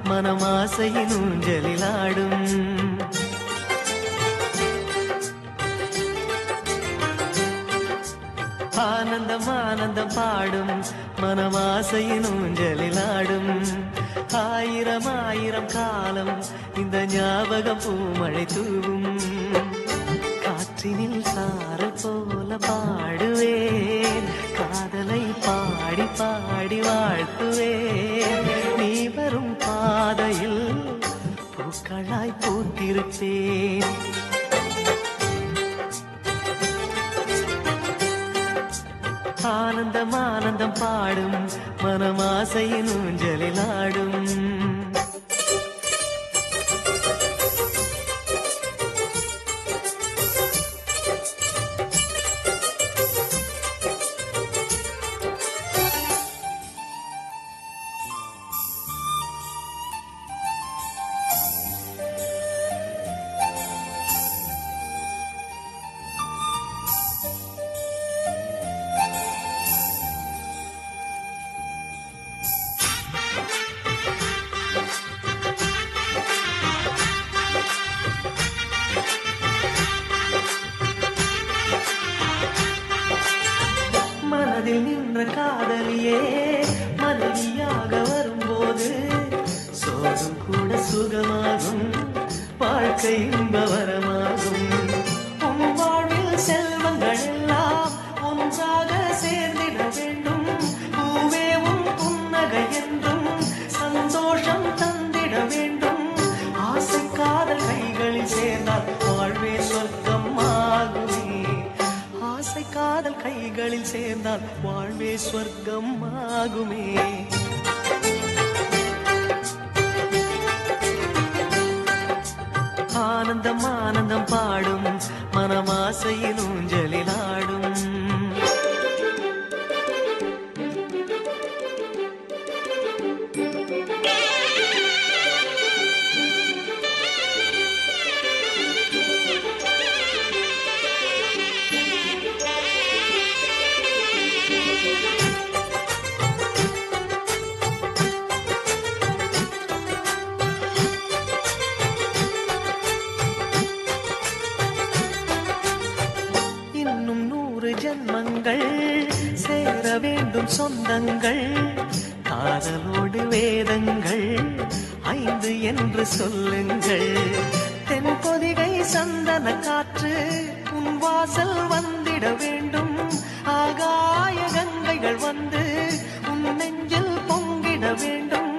மனமாசையின் ஊஞ்சலிலாடும். ஆனந்தம் ஆனந்தம் பாடும் மனமாசையின் ஊஞ்சலிலாடும். ஆயிரம் ஆயிரம் காலம் இந்த ஞாபகம் பூமழை தூவும். காற்றினில் சாரல் போல பாடுவேன், காதலை பாடி பாடி வாழ்த்துவேன். நீ வரும் பாதையில் பூக்களாய் பூத்திருப்பேன். ஆனந்தம் ஆனந்தம் பாடும் மனமாசையின் ஊஞ்சலிலாடும். மனதில் நின்ற காதலியே மனைவியாக வரும்போது சோகம் கூட சுகமாகும், வாழ்க்கை இன்பவரமாகும். உன் வாழ்வில் செல்வங்கள் எல்லாம் ஒன்றாக சேர்ந்திட வேண்டும். பூவே உன் புன்னகை என்றும் சந்தோஷம் தந்திட வேண்டும். ஆசை காதல் கைகளில் சேர்ந்தால் வாழ்வே சொர்க்கம் ஆகுமே. ஆசை காதல் கைகளில் சேர்ந்தால் வாழ்வே சொர்க்கம் ஆகுமே. ஆனந்தம் ஆனந்தம் பாடும் மனமாசையின் ஊஞ்சலிலாடும். இன்னும் 100 ஜன்மங்கள் சேர வேண்டும் சொந்தங்கள். காதலோடு வேதங்கள் 5 என்று சொல்லுங்கள். தென் பொதிகை சந்தன காற்று உன் வாசல் வந்திட வேண்டும். ஆகாய கங்கைகள் வந்து உன் நெஞ்சில் பொங்கிட வேண்டும்.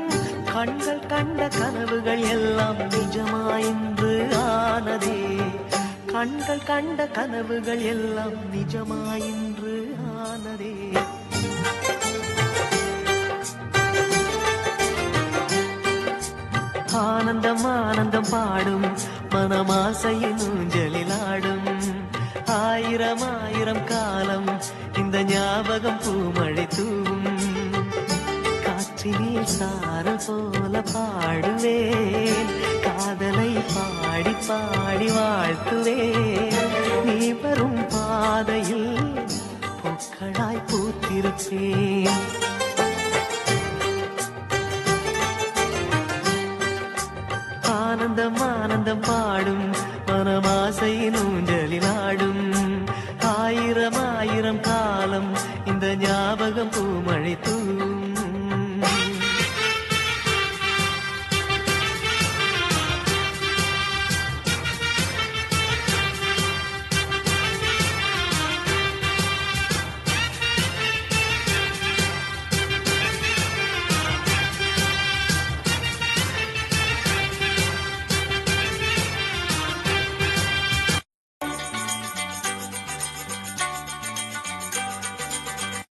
கண்கள் கண்ட கனவுகள் எல்லாம் நிஜமாயின்று ஆனதே. கண்கள் கண்ட கனவுகள் எல்லாம் நிஜமாயின்று ஆனதே. ஆனந்தம் ஆனந்தம் பாடும் மனமாசையின் ஊஞ்சலிலாடும். ஆயிரம் ஆயிரம் காலம் இந்த ஞாபகம் பூமழை தூவும். காற்றினில் சாரல் போல பாடுவேன், காதலை பாடி பாடி வாழ்த்துவேன். நீ வரும் பாதையில் பூக்களாய் பூத்திருப்பேன். ஆனந்தம் ஆனந்தம் பாடும் மனமாசையின் ஊஞ்சலிலாடும்.